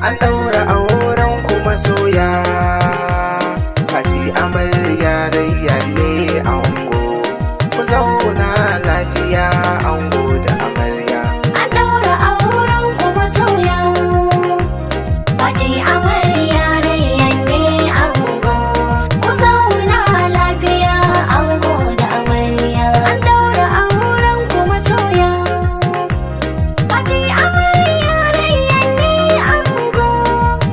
an ɗaura auren kuma soya. Fati amarya rayyalle ango, ku zauna lafiya ango da amarya. An ɗaura auren kuma soya. Fati amarya rayyalle ango, ku zauna lafiya ango da amarya. An ɗaura auren kuma soya. Fati amarya rayyalle ango,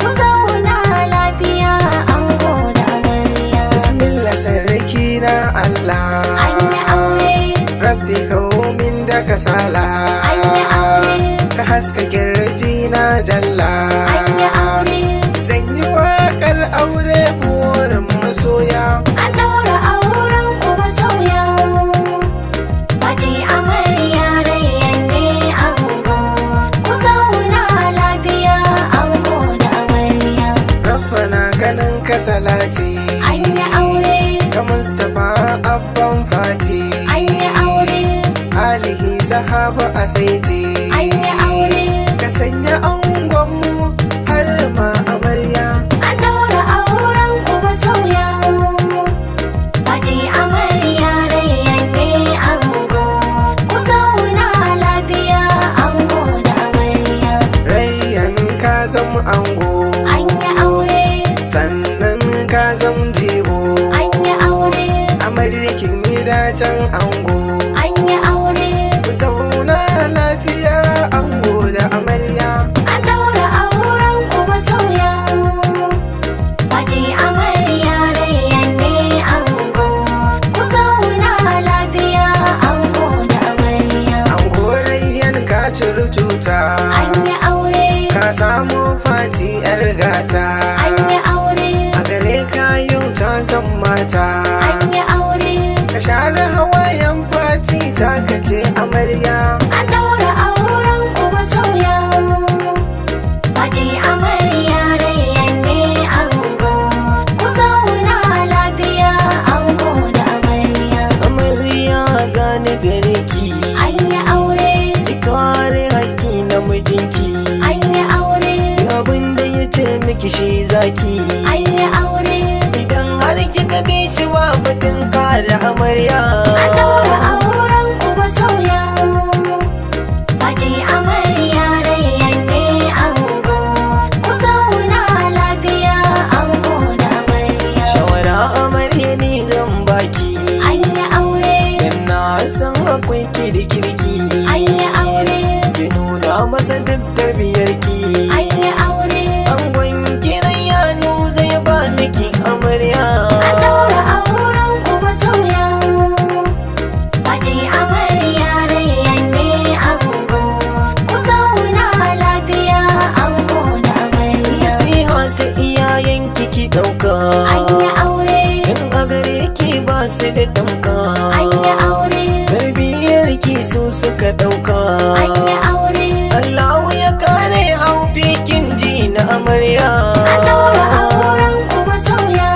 ku zauna lafiya ango da amarya. Bismillah sarki na Allah, An yi aure, rabbi kaumin da kasala, an yi aure, ka haska kirji na jalla. an yi aure. Zan yi waƙar aure burin masoya. An ɗaura auren kuma sauya. Fati amarya rayyalle ango, ku zauna lafiya ango da amarya. Rabbana ganin ka salati, An yi aure, ka Mustapha abban fati, an yi aure, alihi sahaba a saiti, an yi aure. ka sanya angonmu har ma amarya. An ɗaura auren kuma sauya. Fati amarya rayyalle ango, ku zauna lafiya ango da amarya. Rayyan ka zam ango, An yi aure, sannan ka zam jigo, an yi aure, amaryakin gidacen ango. an yi aure. Ku zauna lafiya ango da amarya. An ɗaura auren kuma sauya. Fati amarya rayyalle ango, ku zauna lafiya ango da amarya. Ango rayyan ka ciri tuta, An yi aure, ka samu fati yar gata. an yi aure, A gare ka yau ta zan mata, an yi aure. ka share hawayen fati ta kace amarya. An ɗaura auren kuma sauya. Fati amarya rayyalle ango, ku zauna lafiya ango da amarya. Amarya gane gare ki, An yi aure, ki kare haƙƙi na mijinki. an yi aure, Abin da ya ce miki shi zaki. an yi aure. Idan har kika bi shi wa batun kare amarya. An ɗaura auren kuma sauya. Fati amarya rayyalle ango, ku zauna lafiya ango da amarya. Shawara amarya ni zan baki. An yi aure, Dan na san akwai ki da kirki. an yi aure, Ki nuna masa duk tarbiyarki. an yi aure. Angon kiran yanu zai ba miki amarya. An ɗaura auren kuma sauya. Fati amarya rayyalle ango, ku zauna lafiya ango da amarya. Nasiha ta iyayenki ki ɗauka. An yi aure, In a gare ki ba su da tamka. an yi aure, Tarbiyyar ki su suka ɗauka. an yi aure. Allahu ya kare hau bikin ji na amarya. An ɗaura auren kuma sauya.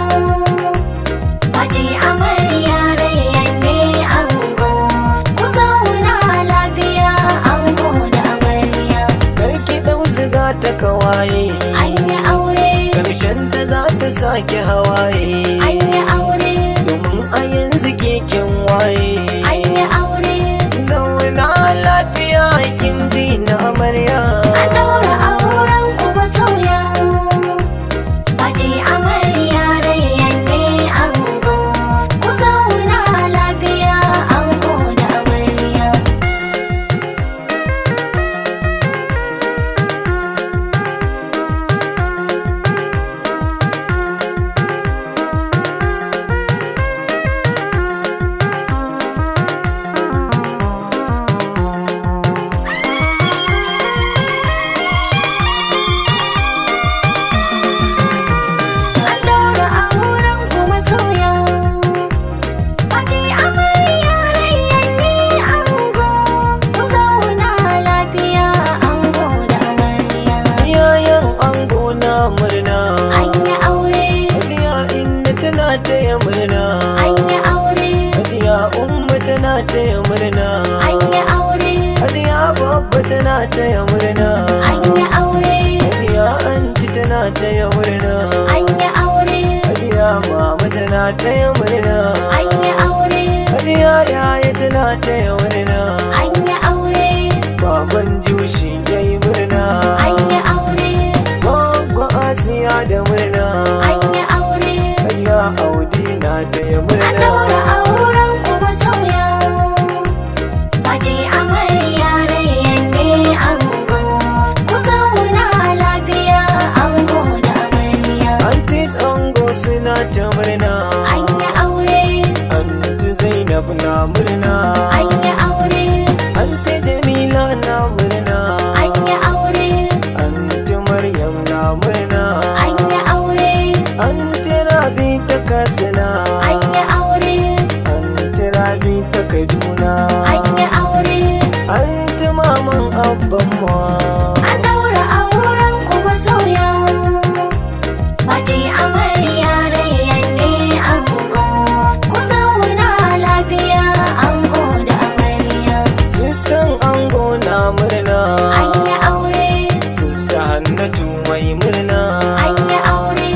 Fati amarya rayyalle ango, ku zauna lafiya ango da amarya. Karki ɗau ziga ta kawaye. An yi aure, Karshen ta za ta sake hawaye. an yi aure, Domin a yanzu keken waye. an yi aure. Zauna lafiya kin ji na amarya. An ɗaura auren kuma sauya. Fati amarya rayyalle ango, ku zauna lafiya ango da amarya. taya murna, an yi aure, Hajiya Umma tana taya murna, an yi aure, Hajiya Babba tana taya murna, an yi aure, Hajiya murna. an yi aure, An tira bi ta Katsina, an yi aure, an tira bi ta Kaduna, an yi aure, an ti maman abban mu. an daura auren kuma sauya. Fati amarya rayyan ne ango, ku zauna lafiya ango da amarya. Sistan ango na murna, An yi aure, sista Hannatu mai murna, an yi aure,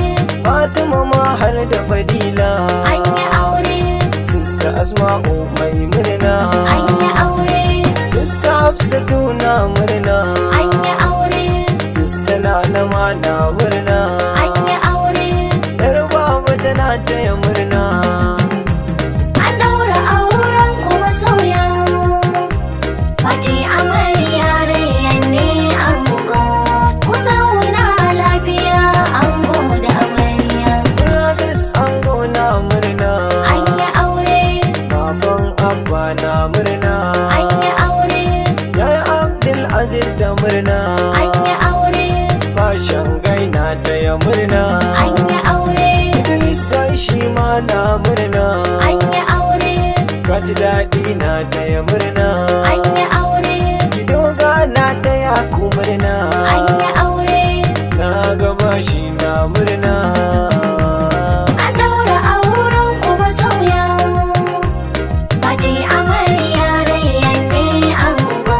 Fatima ma har da Fadila, an yi aure, sista Asma'u mai murna, an yi aure, sista Hafsatu na murna, an yi aure, sista Nana ma na murna, an yi aure. yar baba tana taya murna. An daura auren kuma sauya. Fati amarya rayyan ne ango, ku zauna lafiya ango da amarya. Brothers ango na murna, An yi aure, baban abba na murna, an yi aure, yaya Abdul Aziz da murna, an yi aure, fashan gaina taya murna, an yi aure, Idris dai shi ma na murna, an yi aure, kaji daɗi na taya murna, an yi aure, Kidoga na taya ku murna, an yi aure. na gaba shi na murna. An daura auren kuma sauya. Fati amarya rayyan ne ango,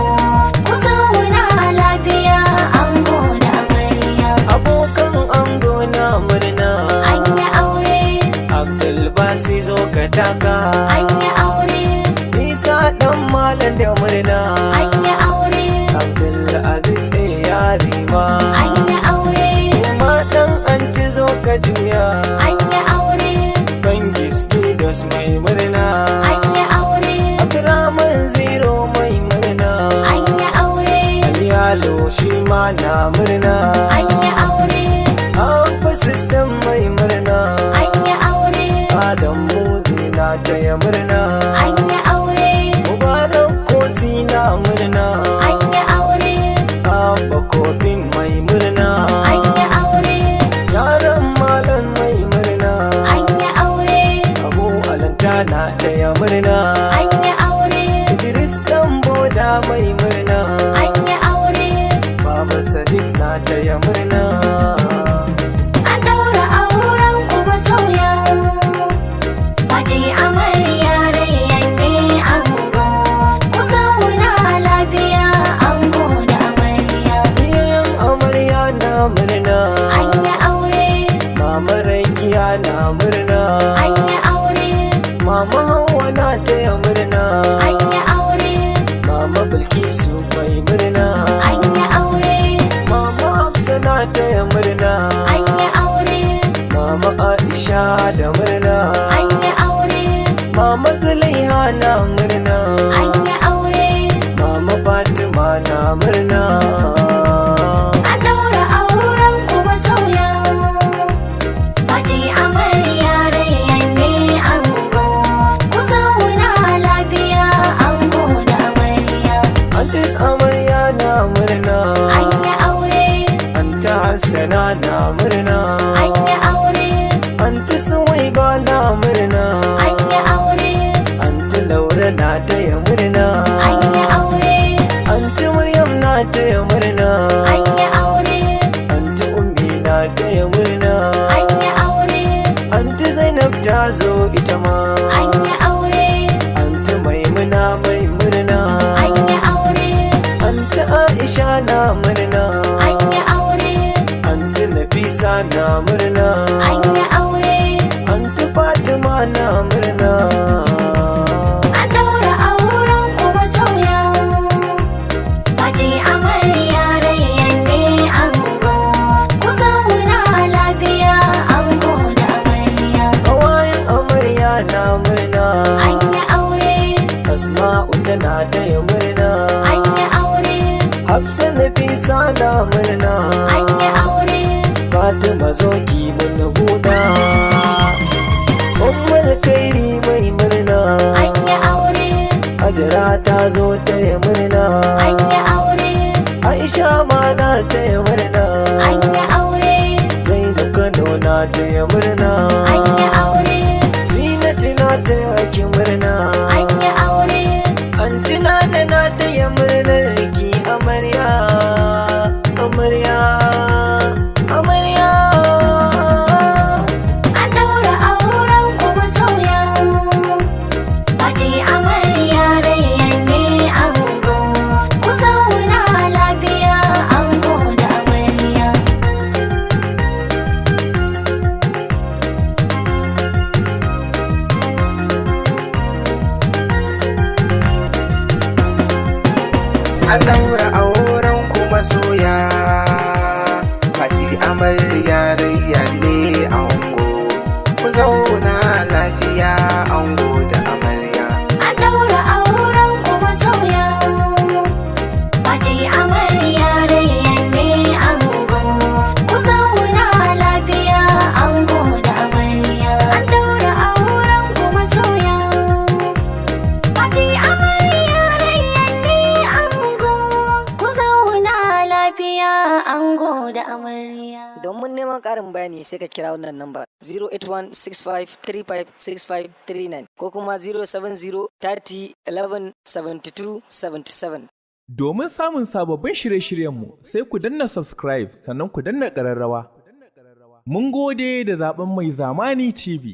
ku zauna lafiya ango da amarya. Abokan ango na murna, An yi aure, Abdul Basi zo ka taka, an yi aure, Isa ɗan malam da murna, an yi aure, Abdul Aziz yarima, an yi aure, kuma ɗan anti zo ka juya, an yi aure, Bangis Didos mai murna, an yi aure, Abdurrahman Zero mai murna, an yi aure, Aliyalo shi ma na murna, an yi aure, Abba System mai murna, an yi aure, Adam Muzi na taya murna, an yi aure, Mubarak Kosi na murna, an yi aure, Abba Kofin mai murna, an yi aure, yaran malam mai murna, an yi aure, Abu Alanta na taya murna, an yi aure, Idris dan boda mai murna, an yi aure. Baba Sadiq na taya murna. An daura auren kuma sauya. Fati amarya rayyan ne ango, ku zauna lafiya ango da amarya. Iyayen amarya na murna, An yi aure, Mama Rakiya na murna, an yi aure, Mama Hauwa na taya murna, an yi aure, Mama Bilkisu mai murna, an yi aure, Mama Hafsa na taya murna, an yi aure, Mama Aisha da murna, an yi aure, Mama Zulaiha na murna, an yi aure. Mama Fatima na murna. An daura auren kuma sauya. Fati amarya rayyan ne ango, ku zauna lafiya ango da amarya. Antis amarya na murna, An yi aure, Anta Hassana na murna, an yi aure, Anti Suwaiba na murna, an yi aure, Anti Laura na taya murna, an yi aure, Anti Maryam na taya murna, an yi aure, Anti Ummi na taya murna, an yi aure, Anti Zainab ta zo ita ma, an yi aure, Anti Maimuna mai murna, an yi aure, Anti Aisha na murna, an yi aure, Anti Nafisa na murna, an yi aure. Anti Fatima na murna. An daura auren kuma sauya. Fati amarya rayyan ne ango, ku zauna lafiya ango da amarya. Hawayen amarya na murna, An yi aure, Asma'u tana taya murna, an yi aure, Hafsa Nafisa na murna, an yi aure, Fatima zo ki mun buɗa, Ummul Kairi mai murna, an yi aure, Hajara ta zo taya murna, an yi aure, Aisha ma na taya murna, an yi aure, taya murna. An yi aure. Zinatu na taya ki murna. An yi aure. Antina da na taya murnar ki amarya. Amarya. Amarya. An ɗaura auren ku masoya. Fati amarya rayyan ne ango. Ku zauna lafiya ango da amarya. An daura auren ku masoya. Fati amarya rayyan ne ango. Ku zauna lafiya ango da amarya. An ɗaura auren ku masoya. Fati amarya rayyan ne ango. Ku zauna lafiya ango da amarya. An ɗaura auren ku masoya. Fati amarya rayyan ne ango. Ku zauna lafiya ango da amarya. Domin neman ƙarin bayani sai ka kira wannan namba 08165356539 ko kuma 07030117277. Domin samun sababbin shirye-shiryenmu sai ku danna subscribe sannan ku danna ƙararrawa. Mun gode da zaɓen Mai Zamani TV.